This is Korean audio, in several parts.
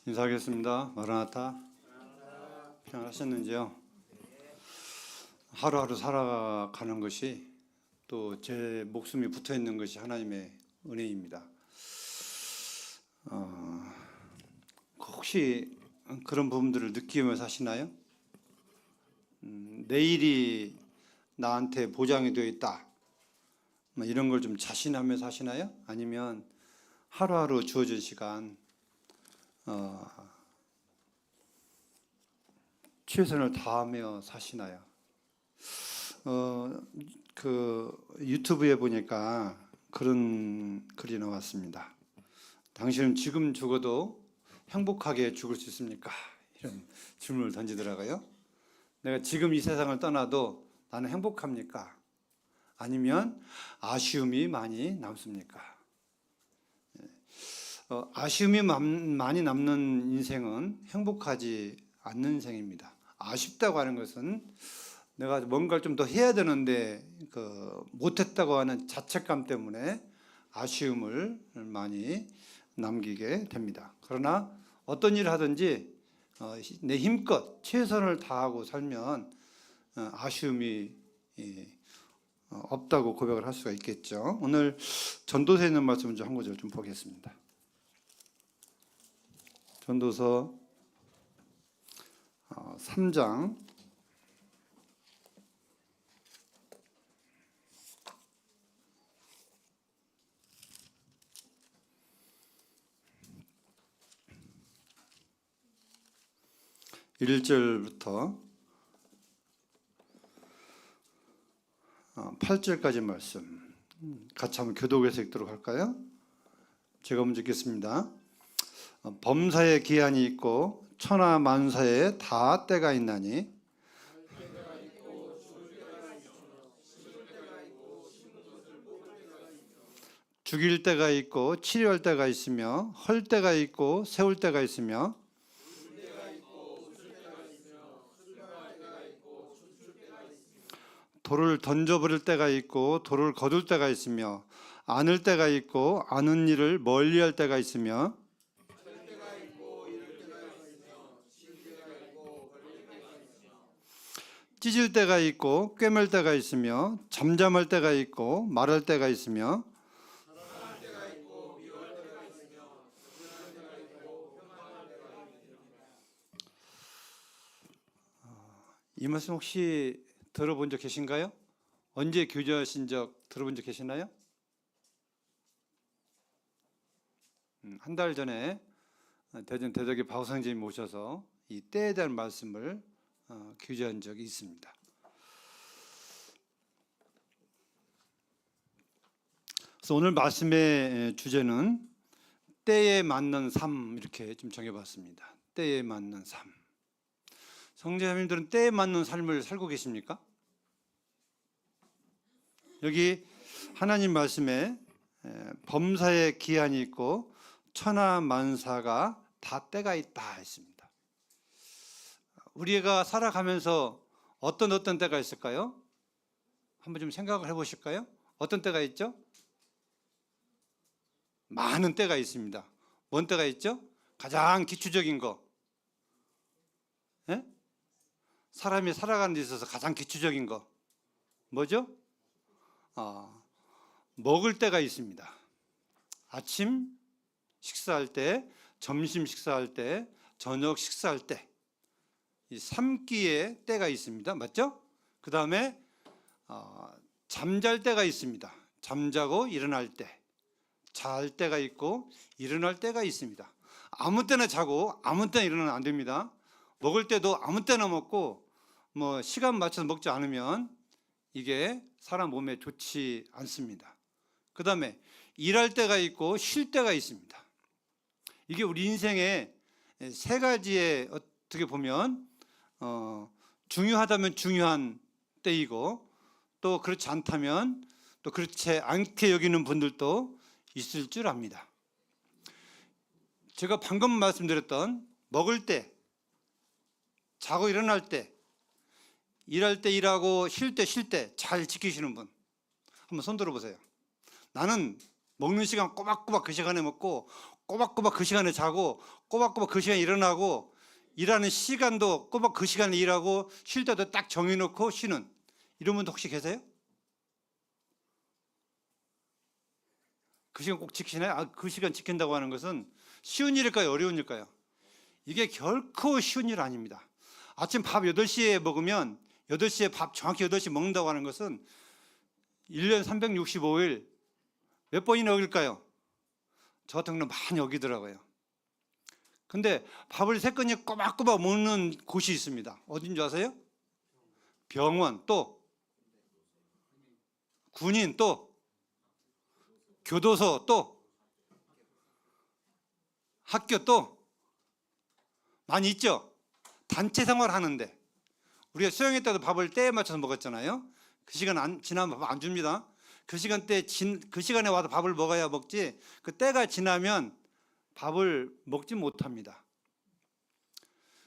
인사하겠습니다. 마라나타. 평안하셨는지요? 하루하루 살아가는 것이 또 제 목숨이 붙어 있는 것이 하나님의 은혜입니다. 혹시 그런 부분들을 느끼며 사시나요? 내일이 나한테 보장이 되어 있다, 이런 걸 좀 자신하며 사시나요? 아니면 하루하루 주어진 시간 최선을 다하며 사시나요? 유튜브에 보니까 그런 글이 나왔습니다. 당신은 지금 죽어도 행복하게 죽을 수 있습니까? 이런 질문을 던지더라고요. 내가 지금 이 세상을 떠나도 나는 행복합니까? 아니면 아쉬움이 많이 남습니까? 아쉬움이 많이 남는 인생은 행복하지 않는 인생입니다. 아쉽다고 하는 것은 내가 뭔가를 좀 더 해야 되는데 못했다고 하는 자책감 때문에 아쉬움을 많이 남기게 됩니다. 그러나 어떤 일을 하든지 내 힘껏 최선을 다하고 살면 아쉬움이 없다고 고백을 할 수가 있겠죠. 오늘 전도서에 있는 말씀을 한 구절 좀 보겠습니다. 전도서 3장 1절부터 8절까지 말씀 같이 한번 교독해서 읽도록 할까요? 제가 먼저 읽겠습니다. 범사에 기한이 있고 천하 만사에 다 때가 있나니 죽일 때가 있고 치료할 때가 있으며 헐 때가 있고 세울 때가 있으며 돌을 던져버릴 때가 있고 돌을 거둘 때가 있으며 안을 때가 있고 아는 일을 멀리할 때가 있으며 찢을 때가 있고 꿰맬 때가 있으며 잠잠할 때가 있고 말할 때가 있으며 이 말씀 혹시 들어본 적 계신가요? 언제 교제하신 적 들어본 적 계시나요? 한 달 전에 대전 대덕의 바우상제님 모셔서 이 때에 대한 말씀을 교제한 적이 있습니다. 그래서 오늘 말씀의 주제는 때에 맞는 삶, 이렇게 좀 정해봤습니다. 때에 맞는 삶. 성도님들은 때에 맞는 삶을 살고 계십니까? 여기 하나님 말씀에 범사에 기한이 있고 천하 만사가 다 때가 있다 했습니다. 우리가 살아가면서 어떤 때가 있을까요? 한번 좀 생각을 해보실까요? 어떤 때가 있죠? 많은 때가 있습니다. 뭔 때가 있죠? 가장 기초적인 거. 예? 사람이 살아가는 데 있어서 가장 기초적인 거 뭐죠? 먹을 때가 있습니다. 아침 식사할 때, 점심 식사할 때, 저녁 식사할 때, 이 3끼의 때가 있습니다. 맞죠? 그 다음에 잠잘 때가 있습니다. 잠자고 일어날 때, 잘 때가 있고 일어날 때가 있습니다. 아무 때나 자고 아무 때나 일어나면 안 됩니다. 먹을 때도 아무 때나 먹고 시간 맞춰서 먹지 않으면 이게 사람 몸에 좋지 않습니다. 그 다음에 일할 때가 있고 쉴 때가 있습니다. 이게 우리 인생의 세 가지의 어떻게 보면 중요하다면 중요한 때이고 또 그렇지 않다면 또 그렇지 않게 여기는 분들도 있을 줄 압니다. 제가 방금 말씀드렸던 먹을 때, 자고 일어날 때, 일할 때 일하고 쉴 때 쉴 때 잘 지키시는 분 한번 손 들어보세요. 나는 먹는 시간 꼬박꼬박 그 시간에 먹고 꼬박꼬박 그 시간에 자고 꼬박꼬박 그 시간에 일어나고 일하는 시간도 꼬박 그 시간에 일하고 쉴 때도 딱 정해놓고 쉬는 이런 분도 혹시 계세요? 그 시간 꼭 지키나요? 그 시간 지킨다고 하는 것은 쉬운 일일까요? 어려운 일일까요? 이게 결코 쉬운 일 아닙니다. 아침 밥 8시에 먹으면 8시에 밥 정확히 8시 먹는다고 하는 것은 1년 365일 몇 번이나 어길까요? 저 같은 경우는 많이 어기더라고요. 근데 밥을 3끼니 꼬박꼬박 먹는 곳이 있습니다. 어딘 줄 아세요? 병원, 또 군인, 또 교도소, 또 학교, 또 많이 있죠. 단체 생활하는데 우리가 수영회 때도 밥을 때에 맞춰서 먹었잖아요. 그 시간 지나면 밥 안 줍니다. 그 시간에 와서 밥을 먹어야 먹지, 그 때가 지나면 밥을 먹지 못합니다.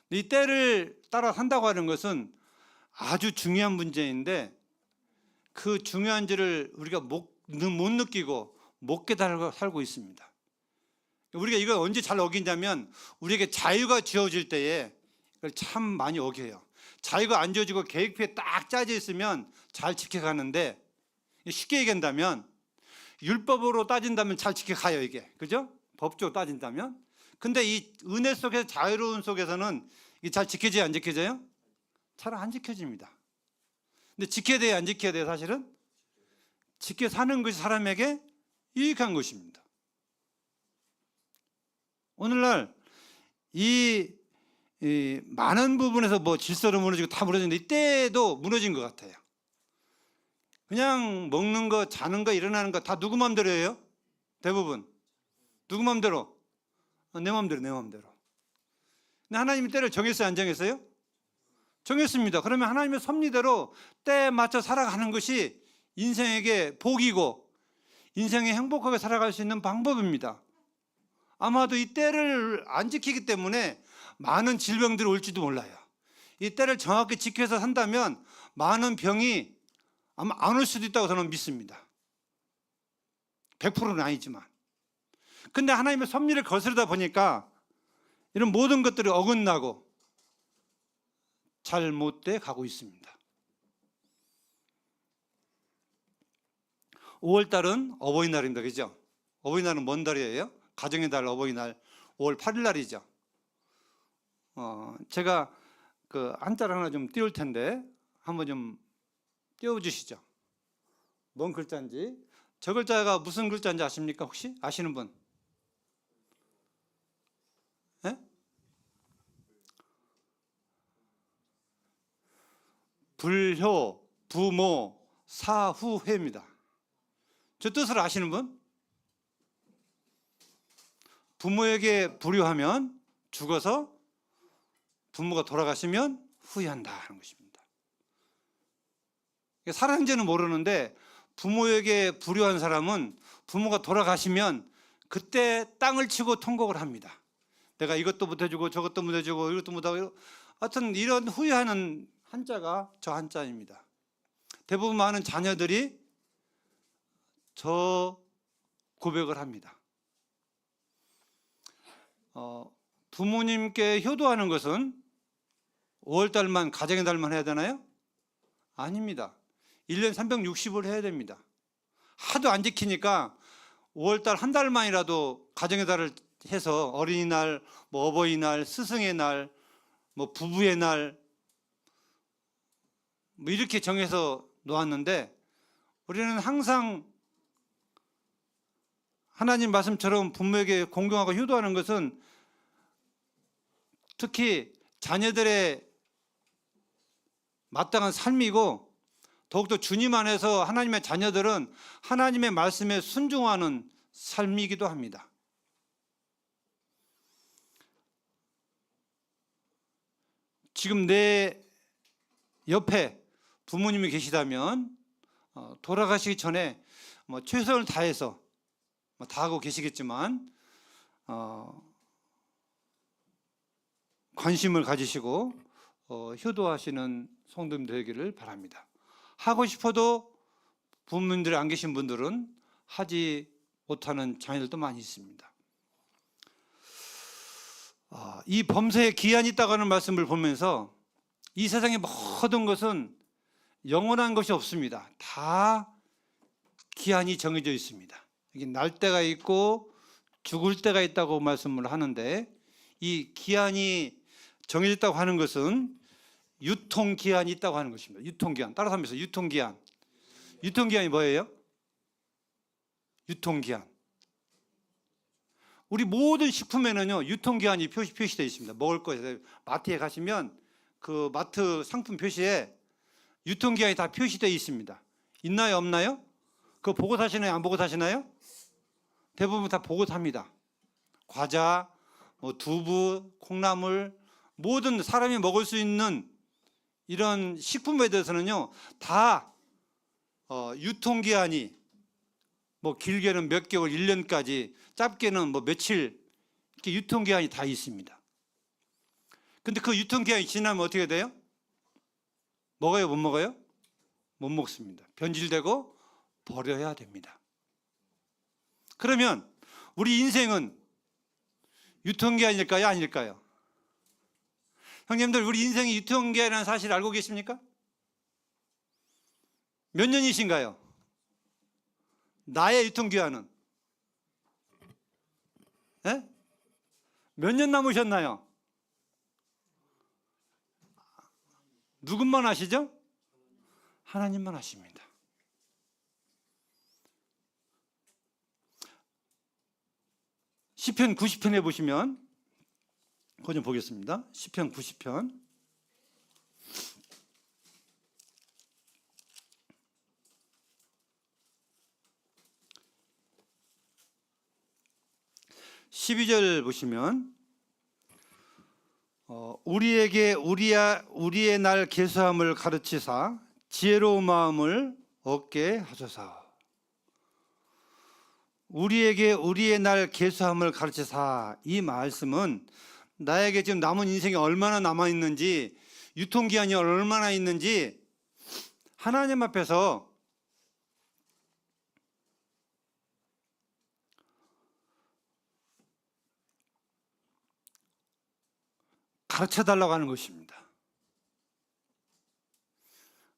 이 때를 따라 산다고 하는 것은 아주 중요한 문제인데, 그 중요한지를 우리가 못 느끼고 못 깨달아 살고 있습니다. 우리가 이걸 언제 잘 어기냐면 우리에게 자유가 주어질 때에 이걸 참 많이 어겨요. 자유가 안 주어지고 계획표에 딱 짜져 있으면 잘 지켜가는데, 쉽게 얘기한다면 율법으로 따진다면 잘 지켜가요, 이게. 그죠? 법적으로 따진다면. 근데 이 은혜 속에서, 자유로운 속에서는 이게 잘 지켜져요, 안 지켜져요? 잘 안 지켜집니다. 근데 지켜야 돼요, 안 지켜야 돼요? 사실은 지켜 사는 것이 사람에게 유익한 것입니다. 오늘날 이 많은 부분에서 뭐 질서도 무너지고 다 무너지는데 이때도 무너진 것 같아요. 그냥 먹는 거, 자는 거, 일어나는 거 다 누구 마음대로예요? 대부분 누구 마음대로? 내 마음대로, 내 마음대로. 근데 하나님이 때를 정했어요, 안 정했어요? 정했습니다. 그러면 하나님의 섭리대로 때에 맞춰 살아가는 것이 인생에게 복이고 인생에 행복하게 살아갈 수 있는 방법입니다. 아마도 이 때를 안 지키기 때문에 많은 질병들이 올지도 몰라요. 이 때를 정확히 지켜서 산다면 많은 병이 아마 안 올 수도 있다고 저는 믿습니다. 100%는 아니지만. 근데 하나님의 섭리를 거스르다 보니까 이런 모든 것들이 어긋나고 잘못돼 가고 있습니다. 5월 달은 어버이날입니다. 그죠? 어버이날은 뭔 달이에요? 가정의 달, 어버이날 5월 8일 날이죠. 제가 그 한자를 하나 좀 띄울 텐데 한번 좀 띄워주시죠. 뭔 글자인지. 저 글자가 무슨 글자인지 아십니까? 혹시 아시는 분? 네? 불효, 부모, 사후회입니다. 저 뜻을 아시는 분? 부모에게 불효하면 죽어서, 부모가 돌아가시면 후회한다 하는 것입니다. 살아있는지는 모르는데 부모에게 불효한 사람은 부모가 돌아가시면 그때 땅을 치고 통곡을 합니다. 내가 이것도 못해주고 저것도 못해주고 이것도 못하고, 하여튼 이런 후회하는 한자가 저 한자입니다. 대부분 많은 자녀들이 저 고백을 합니다. 부모님께 효도하는 것은 5월달만, 가정의 달만 해야 되나요? 아닙니다. 1년 360을 해야 됩니다. 하도 안 지키니까 5월달 한 달만이라도 가정의 달을 해서 어린이날, 뭐 어버이날, 스승의 날, 뭐 부부의 날, 뭐 이렇게 정해서 놓았는데, 우리는 항상 하나님 말씀처럼 부모에게 공경하고 효도하는 것은 특히 자녀들의 마땅한 삶이고, 더욱더 주님 안에서 하나님의 자녀들은 하나님의 말씀에 순종하는 삶이기도 합니다. 지금 내 옆에 부모님이 계시다면 돌아가시기 전에 뭐 최선을 다해서 다 하고 계시겠지만 관심을 가지시고 효도하시는 성도님 되기를 바랍니다. 하고 싶어도 부모님들이 안 계신 분들은 하지 못하는 자녀들도 많이 있습니다. 이 범사에 기한이 있다고 하는 말씀을 보면서 이 세상의 모든 것은 영원한 것이 없습니다. 다 기한이 정해져 있습니다. 여기 날 때가 있고 죽을 때가 있다고 말씀을 하는데, 이 기한이 정해졌다고 하는 것은 유통기한이 있다고 하는 것입니다. 유통기한. 따라서 하면서 유통기한. 유통기한이 뭐예요? 유통기한. 우리 모든 식품에는요, 유통기한이 표시되어 있습니다. 먹을 거에 마트에 가시면 그 마트 상품 표시에 유통기한이 다 표시되어 있습니다. 있나요, 없나요? 그거 보고 사시나요, 안 보고 사시나요? 대부분 다 보고 삽니다. 과자, 두부, 콩나물, 모든 사람이 먹을 수 있는 이런 식품에 대해서는요, 다 유통기한이 길게는 몇 개월, 1년까지, 짧게는 며칠, 이렇게 유통기한이 다 있습니다. 근데 그 유통기한이 지나면 어떻게 돼요? 먹어요, 못 먹어요? 못 먹습니다. 변질되고 버려야 됩니다. 그러면 우리 인생은 유통기한일까요, 아닐까요? 형님들, 우리 인생이 유통기한이라는 사실 알고 계십니까? 몇 년이신가요? 나의 유통기한은? 네? 몇 년 남으셨나요? 누군만 아시죠? 하나님만 아십니다. 시편 90편에 보시면, 그거 좀 보겠습니다. 시편 90편. (12절) 보시면, 우리에게 우리의 날 계수함을 가르치사 지혜로운 마음을 얻게 하소서. 우리에게 우리의 날 계수함을 가르치사, 이 말씀은 나에게 지금 남은 인생이 얼마나 남아있는지, 유통기한이 얼마나 있는지 하나님 앞에서 가르쳐달라고 하는 것입니다.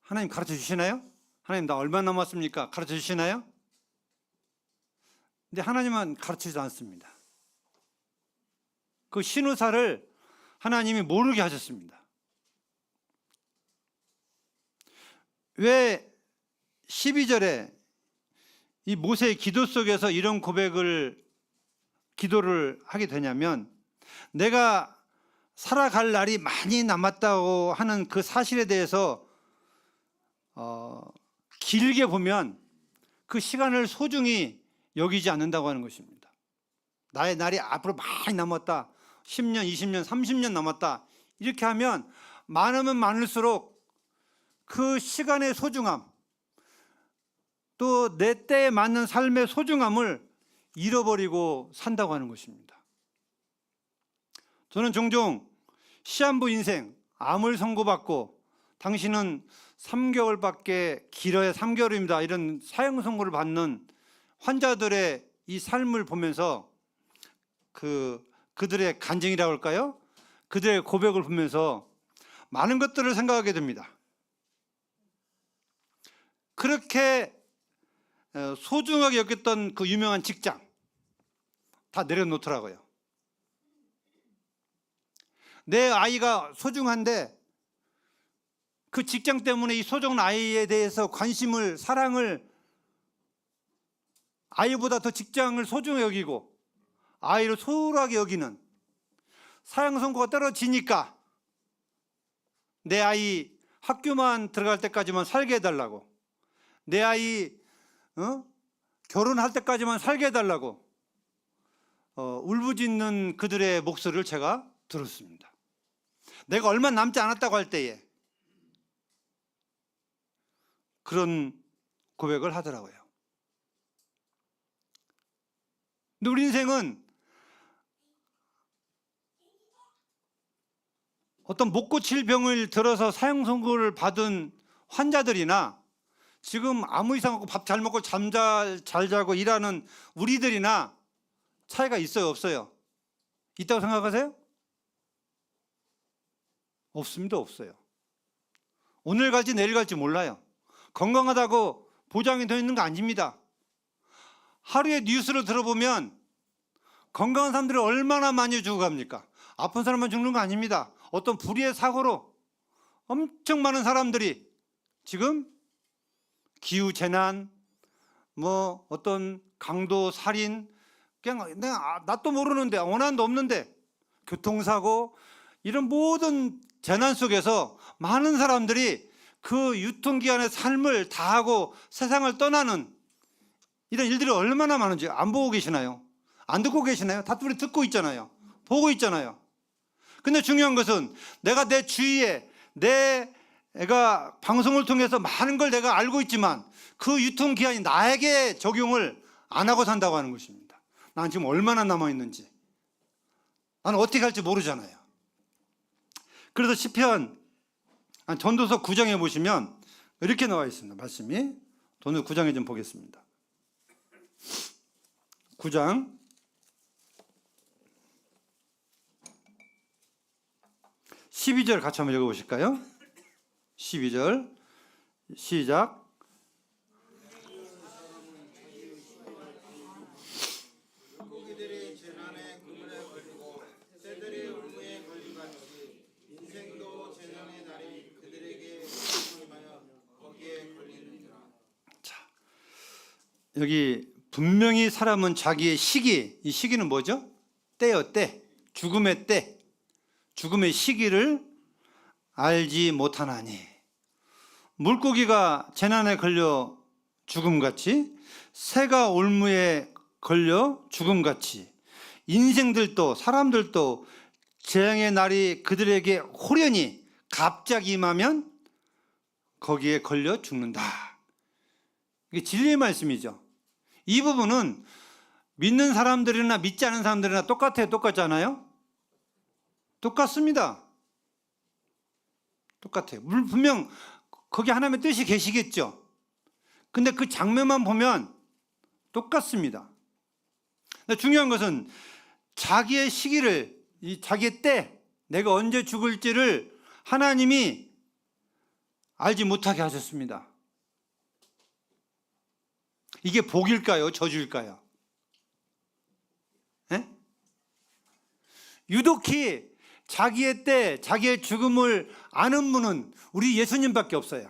하나님 가르쳐 주시나요? 하나님, 나 얼마 남았습니까? 가르쳐 주시나요? 근데 하나님은 가르치지 않습니다. 그 신우사를 하나님이 모르게 하셨습니다. 왜 12절에 이 모세의 기도 속에서 이런 기도를 하게 되냐면, 내가 살아갈 날이 많이 남았다고 하는 그 사실에 대해서 길게 보면 그 시간을 소중히 여기지 않는다고 하는 것입니다. 나의 날이 앞으로 많이 남았다, 10년, 20년, 30년 남았다, 이렇게 하면 많으면 많을수록 그 시간의 소중함, 또 내 때에 맞는 삶의 소중함을 잃어버리고 산다고 하는 것입니다. 저는 종종 시한부 인생, 암을 선고받고 당신은 3개월밖에, 길어야 3개월입니다, 이런 사형 선고를 받는 환자들의 이 삶을 보면서 그들의 간증이라고 할까요? 그들의 고백을 보면서 많은 것들을 생각하게 됩니다. 그렇게 소중하게 여겼던 그 유명한 직장 다 내려놓더라고요. 내 아이가 소중한데 그 직장 때문에 이 소중한 아이에 대해서 관심을, 사랑을, 아이보다 더 직장을 소중히 여기고 아이를 소홀하게 여기는, 사형 선고가 떨어지니까 내 아이 학교만 들어갈 때까지만 살게 해달라고, 내 아이 결혼할 때까지만 살게 해달라고 울부짖는 그들의 목소리를 제가 들었습니다. 내가 얼마 남지 않았다고 할 때에 그런 고백을 하더라고요. 근데 우리 인생은 어떤 못 고칠 병을 들어서 사형 선고를 받은 환자들이나 지금 아무 이상 없고 밥 잘 먹고 잠 잘 자고 일하는 우리들이나 차이가 있어요, 없어요? 있다고 생각하세요? 없습니다. 없어요. 오늘 갈지 내일 갈지 몰라요. 건강하다고 보장이 되어 있는 거 아닙니다. 하루에 뉴스를 들어보면 건강한 사람들이 얼마나 많이 죽어갑니까? 아픈 사람만 죽는 거 아닙니다. 어떤 불의의 사고로 엄청 많은 사람들이 지금 기후재난, 뭐 어떤 강도 살인, 그냥 내가 낯도 모르는데 원한도 없는데 교통사고, 이런 모든 재난 속에서 많은 사람들이 그 유통기한의 삶을 다하고 세상을 떠나는 이런 일들이 얼마나 많은지 안 보고 계시나요? 안 듣고 계시나요? 다 우리 듣고 있잖아요. 보고 있잖아요. 근데 중요한 것은 내가 내 주위에 내가 방송을 통해서 많은 걸 내가 알고 있지만 그 유통기한이 나에게 적용을 안 하고 산다고 하는 것입니다. 난 지금 얼마나 남아있는지, 나는 어떻게 할지 모르잖아요. 그래서 시편 전도서 9장에 보시면 이렇게 나와 있습니다. 말씀이 전도서 9장에 좀 보겠습니다. 9장 12절 같이 한번 읽어보실까요? 12절 시작. 물고기들이 재난의 그물에 걸리고 새들이 울무에 걸림같이 인생도 재난의 날이 그들에게 임하여 거기에 걸리느니라. 자, 여기 분명히 사람은 자기의 시기, 이 시기는 뭐죠? 때요, 때. 죽음의 때. 죽음의 시기를 알지 못하나니, 물고기가 재난에 걸려 죽음같이, 새가 올무에 걸려 죽음같이, 인생들도 사람들도 재앙의 날이 그들에게 호련히 갑자기 임하면 거기에 걸려 죽는다. 이게 진리의 말씀이죠. 이 부분은 믿는 사람들이나 믿지 않은 사람들이나 똑같아요? 똑같지 않아요? 똑같습니다. 똑같아요. 분명 거기 하나님의 뜻이 계시겠죠. 근데 그 장면만 보면 똑같습니다. 근데 중요한 것은 자기의 시기를, 자기의 때, 내가 언제 죽을지를 하나님이 알지 못하게 하셨습니다. 이게 복일까요? 저주일까요? 에? 유독히 자기의 때, 자기의 죽음을 아는 분은 우리 예수님밖에 없어요.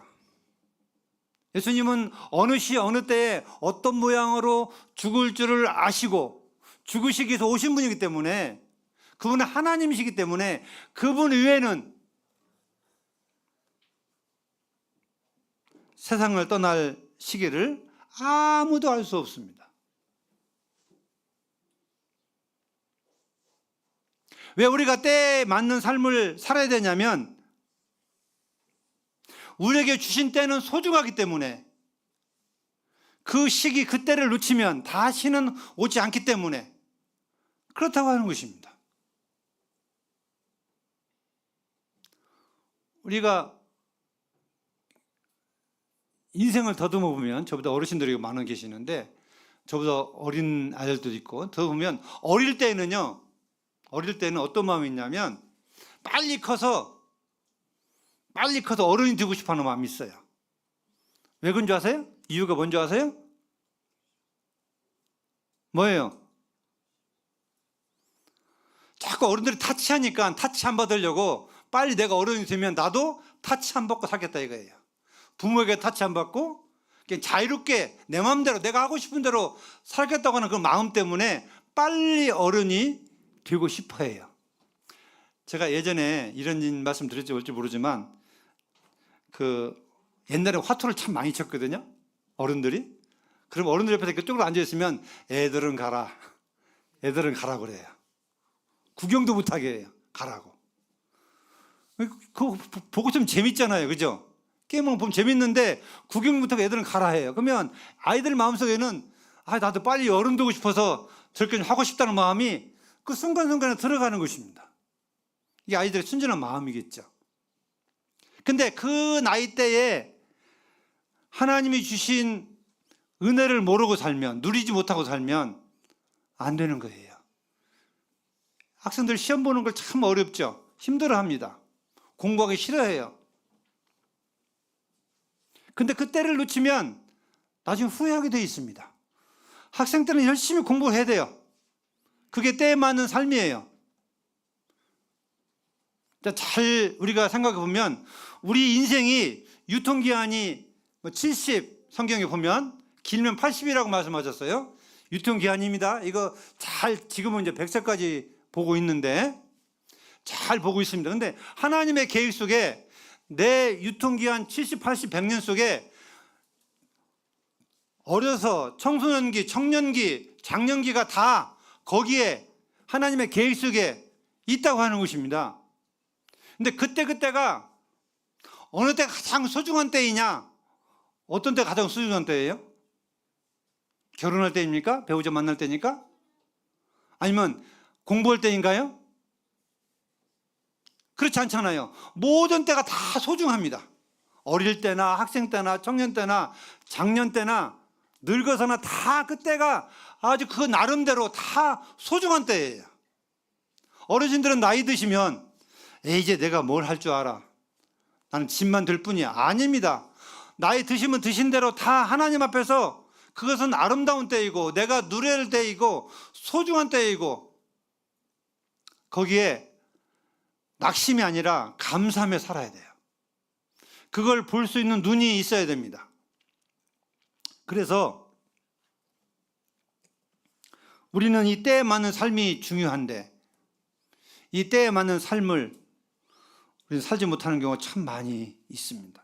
예수님은 어느 시 어느 때에 어떤 모양으로 죽을 줄을 아시고 죽으시기 위해서 오신 분이기 때문에, 그분은 하나님이시기 때문에 그분 외에는 세상을 떠날 시기를 아무도 알 수 없습니다. 왜 우리가 때에 맞는 삶을 살아야 되냐면, 우리에게 주신 때는 소중하기 때문에, 그 시기, 그 때를 놓치면 다시는 오지 않기 때문에 그렇다고 하는 것입니다. 우리가 인생을 더듬어 보면, 저보다 어르신들이 많은 계시는데 저보다 어린 아들도 있고, 더 보면 어릴 때는 어떤 마음이 있냐면 빨리 커서 어른이 되고 싶어하는 마음이 있어요. 왜 그런 줄 아세요? 이유가 뭔지 아세요? 뭐예요? 자꾸 어른들이 타치하니까 타치 안 받으려고 빨리 내가 어른이 되면 나도 타치 안 받고 살겠다 이거예요. 부모에게 타치 안 받고 그냥 자유롭게 내 마음대로 내가 하고 싶은 대로 살겠다고 하는 그 마음 때문에 빨리 어른이 되고 싶어 해요. 제가 예전에 이런 말씀 드릴지 모르지만 옛날에 화투를 참 많이 쳤거든요. 어른들이. 그럼 어른들 옆에 그쪽으로 앉아있으면 애들은 가라. 애들은 가라고 그래요. 구경도 못하게 해요. 가라고. 그거 보고 좀 재밌잖아요. 그죠? 게임을 보면 재밌는데 구경 못하고 애들은 가라 해요. 그러면 아이들 마음속에는 나도 빨리 어른 되고 싶어서 저렇게 하고 싶다는 마음이 그 순간순간에 들어가는 것입니다. 이게 아이들의 순진한 마음이겠죠. 근데 그 나이 때에 하나님이 주신 은혜를 모르고 살면, 누리지 못하고 살면 안 되는 거예요. 학생들 시험 보는 걸 참 어렵죠. 힘들어합니다. 공부하기 싫어해요. 근데 그 때를 놓치면 나중에 후회하게 돼 있습니다. 학생 때는 열심히 공부해야 돼요. 그게 때에 맞는 삶이에요. 잘 우리가 생각해 보면 우리 인생이 유통기한이 70, 성경에 보면 길면 80이라고 말씀하셨어요. 유통기한입니다. 이거 잘 지금은 이제 100세까지 보고 있는데 잘 보고 있습니다. 근데 하나님의 계획 속에 내 유통기한 70, 80, 100년 속에 어려서 청소년기, 청년기, 장년기가 다 거기에 하나님의 계획 속에 있다고 하는 것입니다. 근데 그때가 어느 때가 가장 소중한 때이냐? 어떤 때가 가장 소중한 때예요? 결혼할 때입니까? 배우자 만날 때입니까? 아니면 공부할 때인가요? 그렇지 않잖아요. 모든 때가 다 소중합니다. 어릴 때나 학생 때나 청년 때나 장년 때나 늙어서나 다 그때가 아주 그 나름대로 다 소중한 때예요. 어르신들은 나이 드시면 이제 내가 뭘 할 줄 알아. 나는 집만 들 뿐이야. 아닙니다. 나이 드시면 드신 대로 다 하나님 앞에서 그것은 아름다운 때이고 내가 누릴 때이고 소중한 때이고 거기에 낙심이 아니라 감사하며 살아야 돼요. 그걸 볼 수 있는 눈이 있어야 됩니다. 그래서 우리는 이 때에 맞는 삶이 중요한데 이 때에 맞는 삶을 우리는 살지 못하는 경우가 참 많이 있습니다.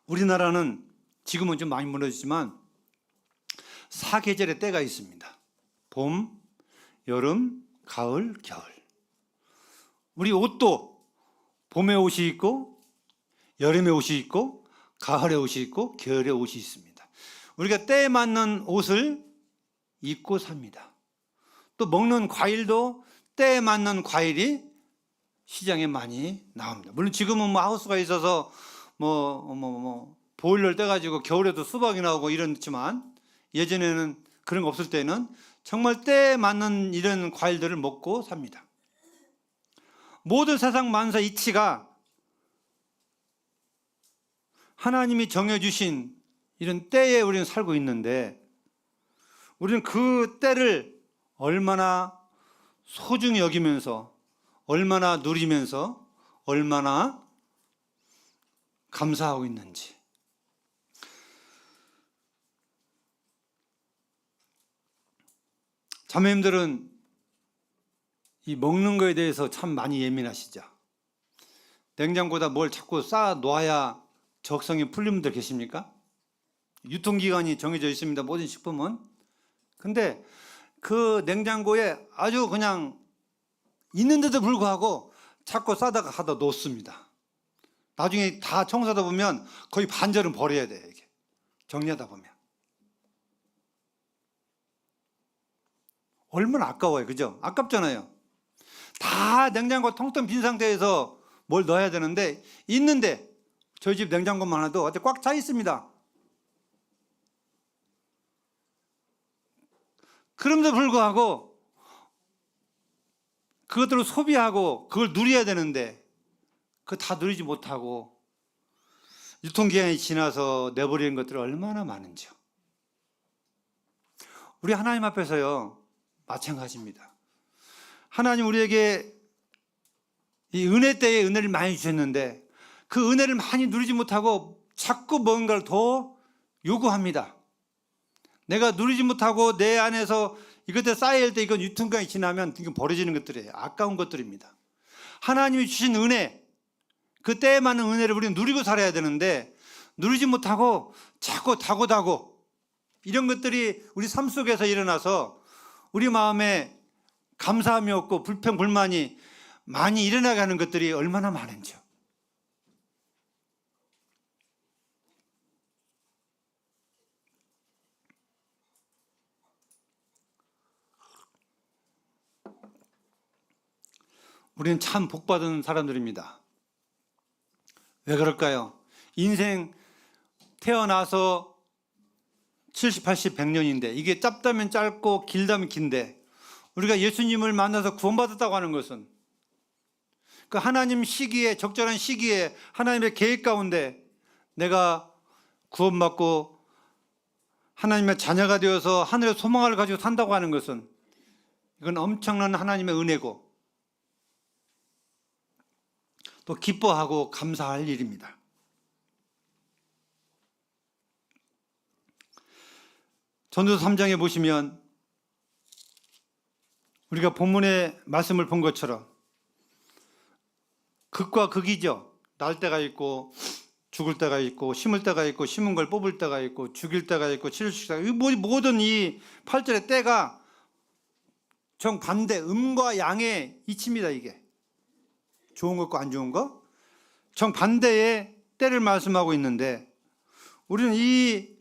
우리나라는 지금은 좀 많이 무너지지만 사계절의 때가 있습니다. 봄, 여름, 가을, 겨울. 우리 옷도 봄에 옷이 있고 여름에 옷이 있고 가을에 옷이 있고 겨울에 옷이 있습니다. 우리가 때에 맞는 옷을 입고 삽니다. 또 먹는 과일도 때에 맞는 과일이 시장에 많이 나옵니다. 물론 지금은 뭐 하우스가 있어서 보일러를 떼가지고 겨울에도 수박이 나오고 이렇지만 예전에는 그런 거 없을 때는 정말 때에 맞는 이런 과일들을 먹고 삽니다. 모든 세상 만사 이치가 하나님이 정해주신 이런 때에 우리는 살고 있는데 우리는 그 때를 얼마나 소중히 여기면서 얼마나 누리면서 얼마나 감사하고 있는지. 자매님들은 이 먹는 거에 대해서 참 많이 예민하시죠. 냉장고에다 뭘 자꾸 쌓아 놓아야 적성이 풀린 분들 계십니까? 유통기간이 정해져 있습니다. 모든 식품은. 근데 그 냉장고에 아주 그냥 있는데도 불구하고 자꾸 싸다가 하다 놓습니다. 나중에 다 청소하다 보면 거의 반절은 버려야 돼요. 이게 정리하다 보면. 얼마나 아까워요. 그죠? 아깝잖아요. 다 냉장고 텅텅 빈 상태에서 뭘 넣어야 되는데 있는데 저희 집 냉장고만 해도 어디 꽉 차 있습니다. 그럼에도 불구하고 그것들을 소비하고 그걸 누려야 되는데 그거 다 누리지 못하고 유통기한이 지나서 내버리는 것들이 얼마나 많은지요. 우리 하나님 앞에서요 마찬가지입니다. 하나님 우리에게 이 은혜 때에 은혜를 많이 주셨는데 그 은혜를 많이 누리지 못하고 자꾸 뭔가를 더 요구합니다. 내가 누리지 못하고 내 안에서 이것들 쌓여야 할 때 이건 유통기한이 지나면 이건 버려지는 것들이에요. 아까운 것들입니다. 하나님이 주신 은혜, 그 때에 맞는 은혜를 우리는 누리고 살아야 되는데 누리지 못하고 자꾸 다고 이런 것들이 우리 삶 속에서 일어나서 우리 마음에 감사함이 없고 불평, 불만이 많이 일어나게 하는 것들이 얼마나 많은지요. 우리는 참 복받은 사람들입니다. 왜 그럴까요? 인생 태어나서 70, 80, 100년인데 이게 짧다면 짧고 길다면 긴데 우리가 예수님을 만나서 구원받았다고 하는 것은 그 하나님 시기에, 적절한 시기에 하나님의 계획 가운데 내가 구원받고 하나님의 자녀가 되어서 하늘의 소망을 가지고 산다고 하는 것은 이건 엄청난 하나님의 은혜고 또 기뻐하고 감사할 일입니다. 전도서 3장에 보시면 우리가 본문의 말씀을 본 것처럼 극과 극이죠. 날 때가 있고 죽을 때가 있고 심을 때가 있고 심은 걸 뽑을 때가 있고 죽일 때가 있고 치를 때가 있고 모든 이 8절의 때가 정반대 음과 양의 이치입니다. 이게 좋은 것과 안 좋은 것 정반대의 때를 말씀하고 있는데 우리는 이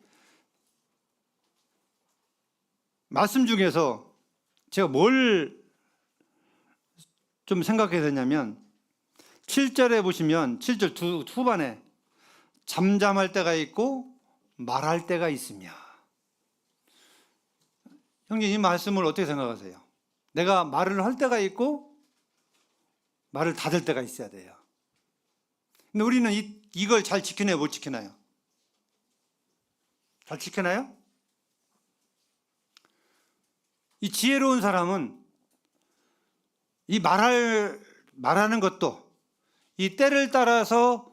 말씀 중에서 제가 뭘 좀 생각해야 되냐면 7절에 보시면 7절 후반에 잠잠할 때가 있고 말할 때가 있으며 형님 이 말씀을 어떻게 생각하세요? 내가 말을 할 때가 있고 말을 닫을 때가 있어야 돼요. 근데 우리는 이걸 잘 지키나요? 못 지키나요? 잘 지키나요? 이 지혜로운 사람은 이 말하는 것도 이 때를 따라서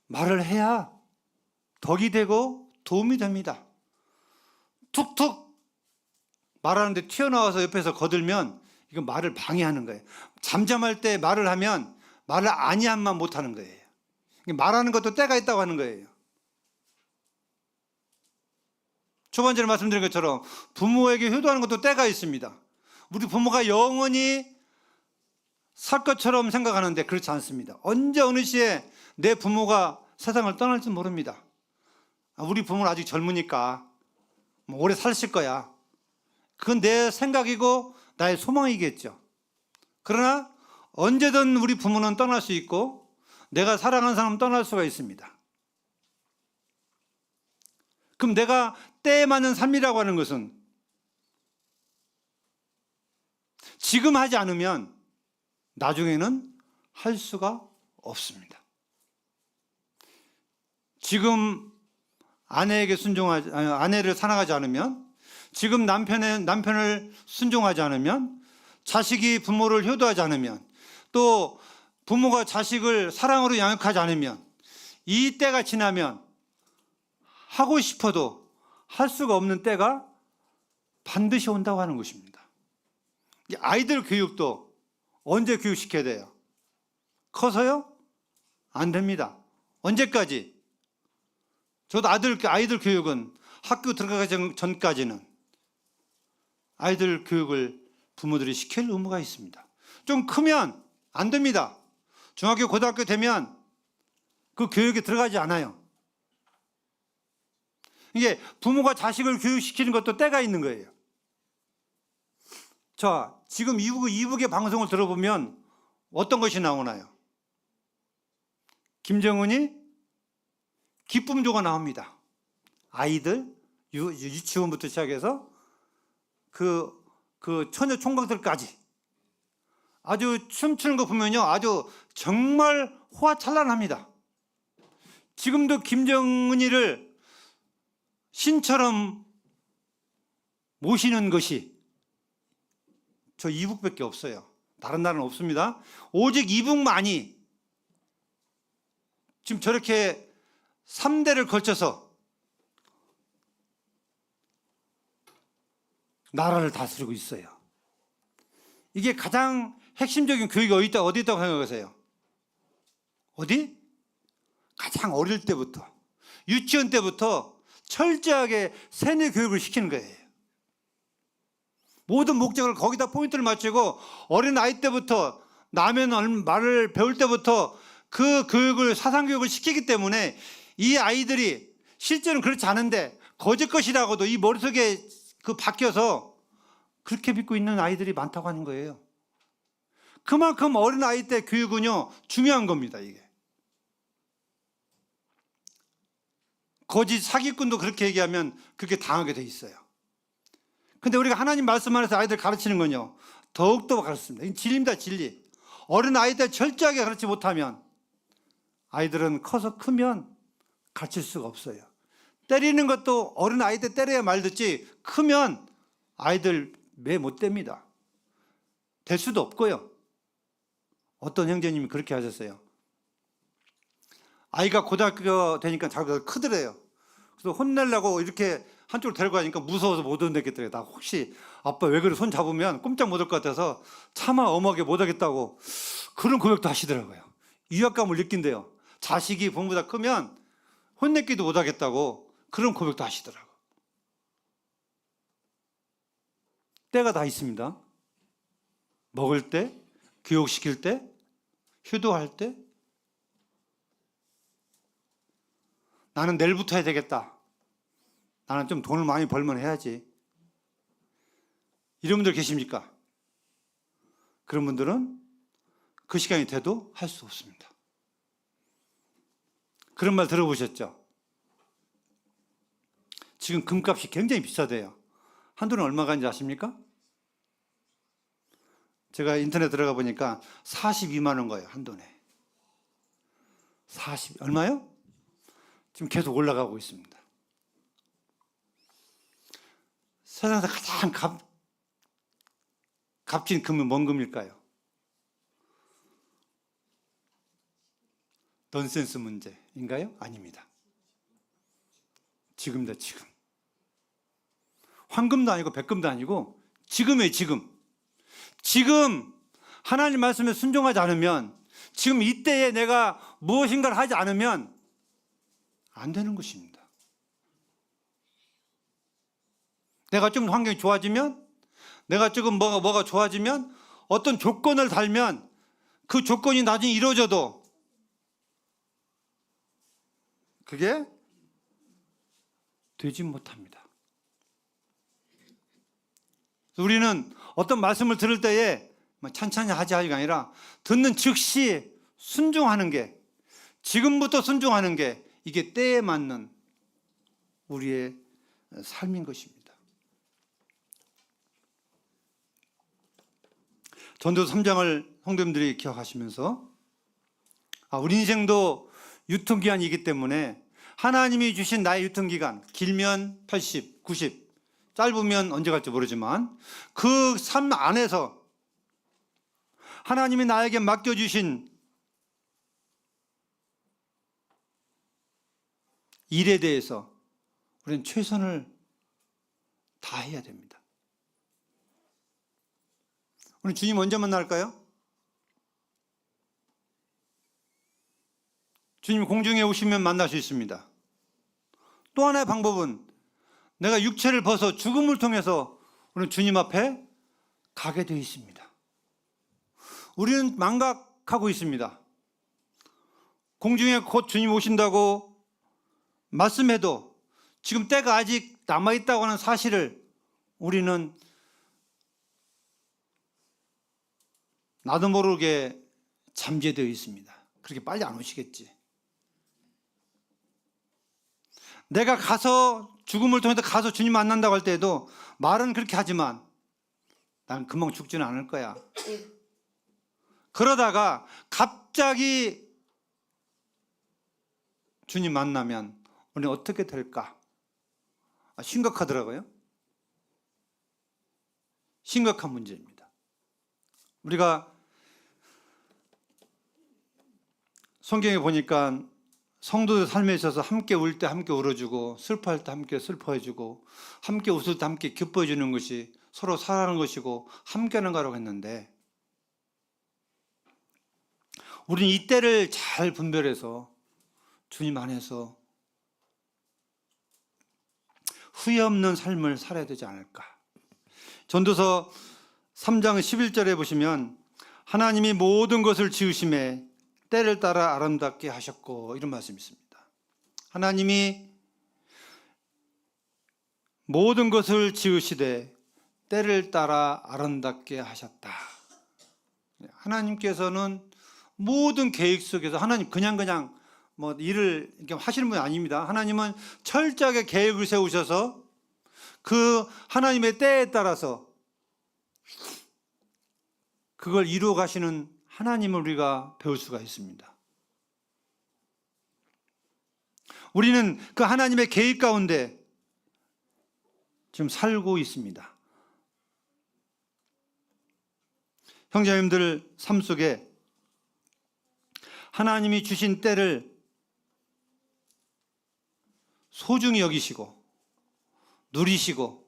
말을 해야 덕이 되고 도움이 됩니다. 툭툭 말하는데 튀어나와서 옆에서 거들면 이건 말을 방해하는 거예요. 잠잠할 때 말을 하면 말을 아니함만 못하는 거예요. 말하는 것도 때가 있다고 하는 거예요. 초반전에 말씀드린 것처럼 부모에게 효도하는 것도 때가 있습니다. 우리 부모가 영원히 살 것처럼 생각하는데 그렇지 않습니다. 언제 어느 시에 내 부모가 세상을 떠날지 모릅니다. 우리 부모는 아직 젊으니까 오래 사실 거야. 그건 내 생각이고 나의 소망이겠죠. 그러나 언제든 우리 부모는 떠날 수 있고 내가 사랑하는 사람은 떠날 수가 있습니다. 그럼 내가 때에 맞는 삶이라고 하는 것은 지금 하지 않으면 나중에는 할 수가 없습니다. 지금 아내를 사랑하지 않으면, 지금 남편을 순종하지 않으면, 자식이 부모를 효도하지 않으면, 또 부모가 자식을 사랑으로 양육하지 않으면 이 때가 지나면 하고 싶어도 할 수가 없는 때가 반드시 온다고 하는 것입니다. 아이들 교육도 언제 교육시켜야 돼요? 커서요? 안 됩니다. 언제까지? 저도 아이들 교육은 학교 들어가기 전까지는 아이들 교육을 부모들이 시킬 의무가 있습니다. 좀 크면 안 됩니다. 중학교, 고등학교 되면 그 교육에 들어가지 않아요. 이게 부모가 자식을 교육시키는 것도 때가 있는 거예요. 자, 지금 이북의 방송을 들어보면 어떤 것이 나오나요? 김정은이 기쁨조가 나옵니다. 아이들, 유치원부터 시작해서 그 처녀 총각들까지 아주 춤추는 거 보면요, 아주 정말 호화찬란합니다. 지금도 김정은이를 신처럼 모시는 것이 저 이북밖에 없어요. 다른 나라는 없습니다. 오직 이북만이 지금 저렇게 3대를 걸쳐서 나라를 다스리고 있어요. 이게 가장 핵심적인 교육이 어디 있다고 생각하세요? 어디? 가장 어릴 때부터, 유치원 때부터 철저하게 세뇌 교육을 시키는 거예요. 모든 목적을 거기다 포인트를 맞추고 어린 아이 때부터 남의 말을 배울 때부터 그 교육을, 사상교육을 시키기 때문에 이 아이들이 실제로는 그렇지 않은데 거짓 것이라고도 이 머릿속에 박혀서 그렇게 믿고 있는 아이들이 많다고 하는 거예요. 그만큼 어린 아이 때 교육은요 중요한 겁니다. 이게 거짓 사기꾼도 그렇게 얘기하면 그렇게 당하게 돼 있어요. 근데 우리가 하나님 말씀 안에서 아이들 가르치는 건요, 더욱더 가르칩니다. 이 진리입니다, 진리. 어린 아이들 철저하게 가르치지 못하면 아이들은 커서 크면 가르칠 수가 없어요. 때리는 것도 어린 아이들 때려야 말 듣지, 크면 아이들 매 못 됩니다. 될 수도 없고요. 어떤 형제님이 그렇게 하셨어요. 아이가 고등학교 되니까 자기가 크더래요. 그래서 혼내려고 이렇게 한쪽으로 데리고 가니까 무서워서 못 혼내겠더래요. 나 혹시 아빠 왜 그래, 손 잡으면 꼼짝 못할 것 같아서 차마 엄하게 못 하겠다고 그런 고백도 하시더라고요. 위압감을 느낀대요. 자식이 부모보다 크면 혼내기도 못 하겠다고 그런 고백도 하시더라고요. 때가 다 있습니다. 먹을 때, 교육시킬 때, 효도할 때. 나는 내일부터 해야 되겠다. 나는 좀 돈을 많이 벌면 해야지. 이런 분들 계십니까? 그런 분들은 그 시간이 돼도 할 수 없습니다. 그런 말 들어보셨죠? 지금 금값이 굉장히 비싸대요. 한도는 얼마가 있는지 아십니까? 제가 인터넷 들어가 보니까 42만 원 거예요, 한돈에. 40, 얼마요? 지금 계속 올라가고 있습니다. 세상에서 가장 값진 금은 뭔 금일까요? 넌센스 문제인가요? 아닙니다. 지금입니다, 지금. 황금도 아니고 백금도 아니고 지금이에요, 지금. 지금 하나님 말씀에 순종하지 않으면, 지금 이때에 내가 무엇인가를 하지 않으면 안 되는 것입니다. 내가 좀 환경이 좋아지면, 내가 조금 뭐가 좋아지면, 어떤 조건을 달면 그 조건이 나중에 이루어져도 그게 되지 못합니다. 우리는 어떤 말씀을 들을 때에 찬찬히 하지가 아니라 듣는 즉시 순종하는 게, 지금부터 순종하는 게 이게 때에 맞는 우리의 삶인 것입니다. 전도서 3장을 성도님들이 기억하시면서, 우리 인생도 유통기한이기 때문에 하나님이 주신 나의 유통기간, 길면 80, 90, 짧으면 언제 갈지 모르지만 그 삶 안에서 하나님이 나에게 맡겨주신 일에 대해서 우리는 최선을 다해야 됩니다. 오늘 주님 언제 만날까요? 주님 공중에 오시면 만날 수 있습니다. 또 하나의 방법은 내가 육체를 벗어 죽음을 통해서 우리는 주님 앞에 가게 되어 있습니다. 우리는 망각하고 있습니다. 공중에 곧 주님 오신다고 말씀해도 지금 때가 아직 남아있다고 하는 사실을 우리는 나도 모르게 잠재되어 있습니다. 그렇게 빨리 안 오시겠지. 내가 가서 죽음을 통해서 가서 주님 만난다고 할 때에도 말은 그렇게 하지만 난 금방 죽지는 않을 거야. 그러다가 갑자기 주님 만나면 우리는 어떻게 될까? 심각하더라고요. 심각한 문제입니다. 우리가 성경에 보니까 성도들 삶에 있어서 함께 울 때 함께 울어주고, 슬퍼할 때 함께 슬퍼해주고, 함께 웃을 때 함께 기뻐해주는 것이 서로 사랑하는 것이고 함께하는 거라고 했는데, 우리는 이 때를 잘 분별해서 주님 안에서 후회 없는 삶을 살아야 되지 않을까. 전도서 3장 11절에 보시면 하나님이 모든 것을 지으심에 때를 따라 아름답게 하셨고, 이런 말씀이 있습니다. 하나님이 모든 것을 지으시되 때를 따라 아름답게 하셨다. 하나님께서는 모든 계획 속에서 하나님 그냥 뭐 일을 이렇게 하시는 분이 아닙니다. 하나님은 철저하게 계획을 세우셔서 그 하나님의 때에 따라서 그걸 이루어 가시는 하나님을 우리가 배울 수가 있습니다. 우리는 그 하나님의 계획 가운데 지금 살고 있습니다. 형제님들 삶 속에 하나님이 주신 때를 소중히 여기시고 누리시고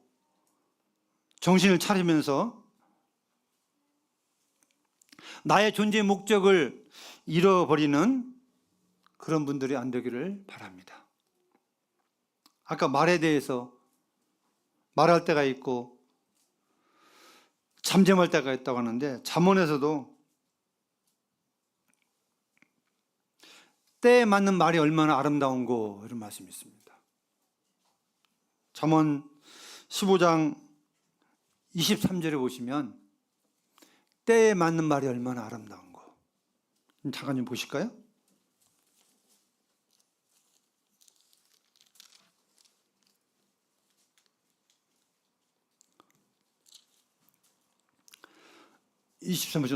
정신을 차리면서 나의 존재의 목적을 잃어버리는 그런 분들이 안 되기를 바랍니다. 아까 말에 대해서 말할 때가 있고 잠잠할 때가 있다고 하는데 잠언에서도 때에 맞는 말이 얼마나 아름다운고 이런 말씀이 있습니다. 잠언 15장 23절에 보시면 때에 맞는 말이 얼마나 아름다운고 잠깐 좀 보실까요?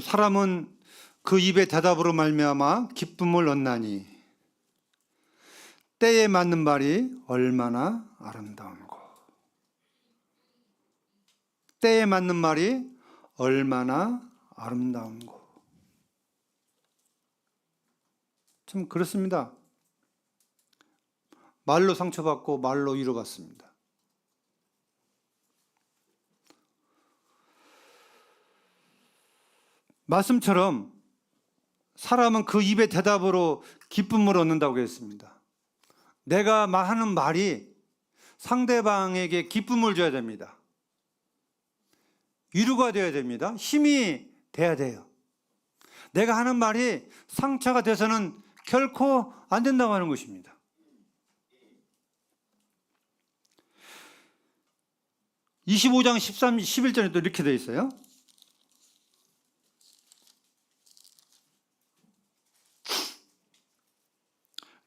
사람은 그 입의 대답으로 말미암아 기쁨을 얻나니 때에 맞는 말이 얼마나 아름다운고. 때에 맞는 말이 얼마나 아름다운고. 참 그렇습니다. 말로 상처받고 말로 위로받습니다. 말씀처럼 사람은 그 입의 대답으로 기쁨을 얻는다고 했습니다. 내가 하는 말이 상대방에게 기쁨을 줘야 됩니다. 위로가 되어야 됩니다. 힘이 돼야 돼요. 내가 하는 말이 상처가 돼서는 결코 안 된다고 하는 것입니다. (25장 11절에 또 이렇게 되어 있어요.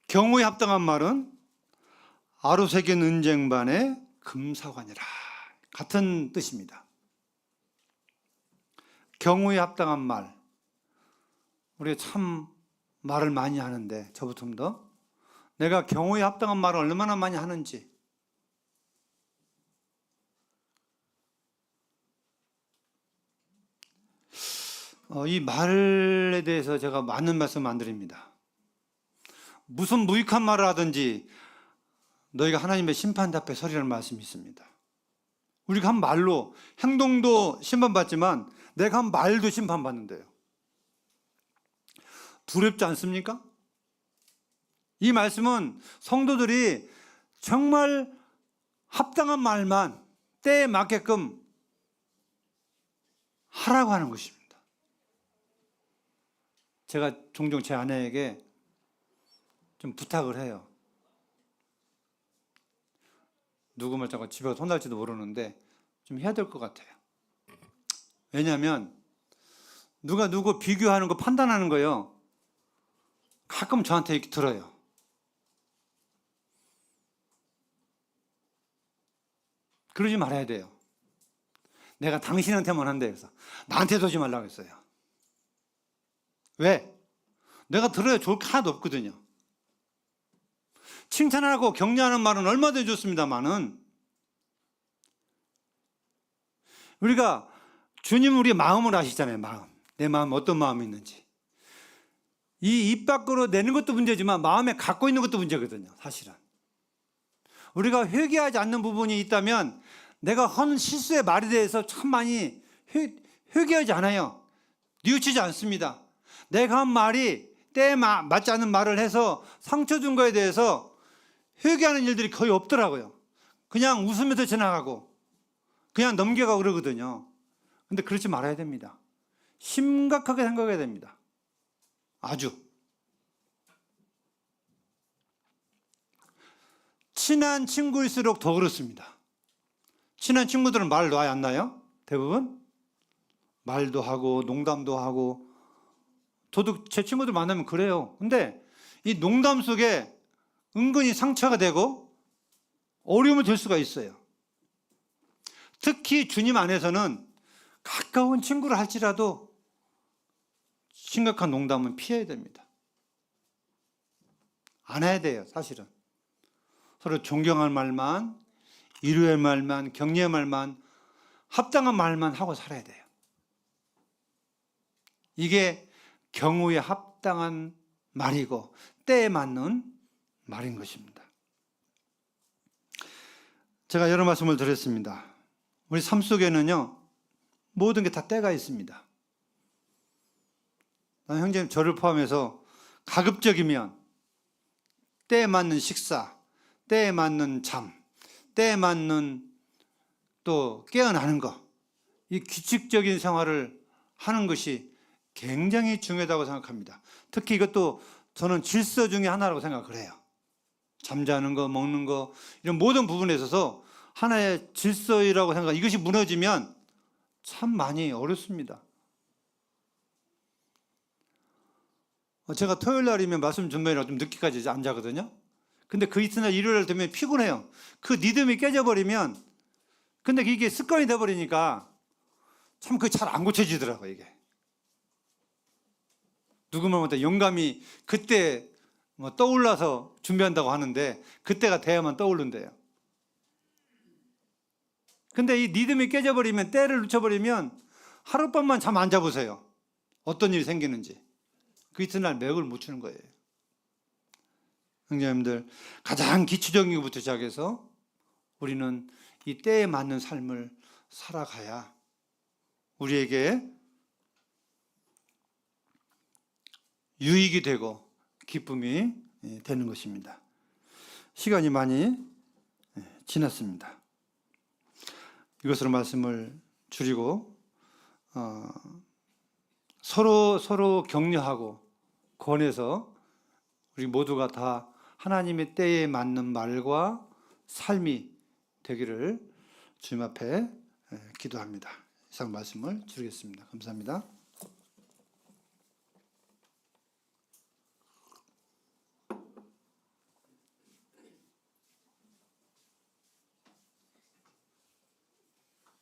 경우에 합당한 말은 아로새긴 은쟁반의 금사관이라. 같은 뜻입니다. 경우에 합당한 말. 우리가 참 말을 많이 하는데 저부터도 내가 경우에 합당한 말을 얼마나 많이 하는지 이 말에 대해서 제가 많은 말씀 안 드립니다. 무슨 무익한 말을 하든지 너희가 하나님의 심판 앞에 서리라는 말씀이 있습니다. 우리가 한 말로 행동도 심판받지만 내가 한 말도 심판받는데요. 두렵지 않습니까? 이 말씀은 성도들이 정말 합당한 말만 때에 맞게끔 하라고 하는 것입니다. 제가 종종 제 아내에게 좀 부탁을 해요. 누구 말자고 집에 가서 혼날지도 모르는데 좀 해야 될 것 같아요. 왜냐하면 누가 누구 비교하는 거 판단하는 거요. 가끔 저한테 이렇게 들어요. 그러지 말아야 돼요. 내가 당신한테만 한다 해서 나한테도 하지 말라고 했어요. 왜? 내가 들어야 좋을 게 하나도 없거든요. 칭찬하고 격려하는 말은 얼마든지 좋습니다만은 우리가 주님 우리의 마음을 아시잖아요. 마음. 내 마음 어떤 마음이 있는지. 이 입 밖으로 내는 것도 문제지만 마음에 갖고 있는 것도 문제거든요. 사실은. 우리가 회개하지 않는 부분이 있다면 내가 한 실수의 말에 대해서 참 많이 회개하지 않아요. 뉘우치지 않습니다. 내가 한 말이 때에 맞지 않는 말을 해서 상처 준 거에 대해서 회개하는 일들이 거의 없더라고요. 그냥 웃으면서 지나가고 그냥 넘겨가고 그러거든요. 근데 그렇지 말아야 됩니다. 심각하게 생각해야 됩니다. 아주. 친한 친구일수록 더 그렇습니다. 친한 친구들은 말 놔야 안 나요? 대부분? 말도 하고 농담도 하고 저도 제 친구들 만나면 그래요. 근데 이 농담 속에 은근히 상처가 되고 어려움이 될 수가 있어요. 특히 주님 안에서는 가까운 친구를 할지라도 심각한 농담은 피해야 됩니다. 안 해야 돼요, 사실은. 서로 존경할 말만, 위로의 말만, 격려의 말만, 합당한 말만 하고 살아야 돼요. 이게 경우에 합당한 말이고 때에 맞는 말인 것입니다. 제가 여러 말씀을 드렸습니다. 우리 삶 속에는요, 모든 게 다 때가 있습니다. 형제님, 저를 포함해서 가급적이면 때에 맞는 식사, 때에 맞는 잠, 때에 맞는 또 깨어나는 것, 이 규칙적인 생활을 하는 것이 굉장히 중요하다고 생각합니다. 특히 이것도 저는 질서 중에 하나라고 생각을 해요. 잠자는 거, 먹는 거, 이런 모든 부분에 있어서 하나의 질서라고 생각, 이것이 무너지면 참 많이 어렵습니다. 제가 토요일 날이면 말씀 준비하느라 좀 늦게까지 안 자거든요. 근데 그 이튿날 일요일 날 되면 피곤해요. 그 리듬이 깨져버리면, 근데 이게 습관이 돼버리니까 참 그게 잘 안 고쳐지더라고요, 이게. 누구만 못해 영감이 그때 뭐 떠올라서 준비한다고 하는데 그때가 돼야만 떠오른대요. 근데 이 리듬이 깨져버리면, 때를 놓쳐버리면 하룻밤만 잠 안 자보세요. 어떤 일이 생기는지. 그 이튿날 맥을 못 추는 거예요. 형제님들, 가장 기초적인 것부터 시작해서 우리는 이 때에 맞는 삶을 살아가야 우리에게 유익이 되고 기쁨이 되는 것입니다. 시간이 많이 지났습니다. 이것으로 말씀을 줄이고 서로 격려하고 권해서 우리 모두가 다 하나님의 때에 맞는 말과 삶이 되기를 주님 앞에 기도합니다. 이상 말씀을 드리겠습니다. 감사합니다.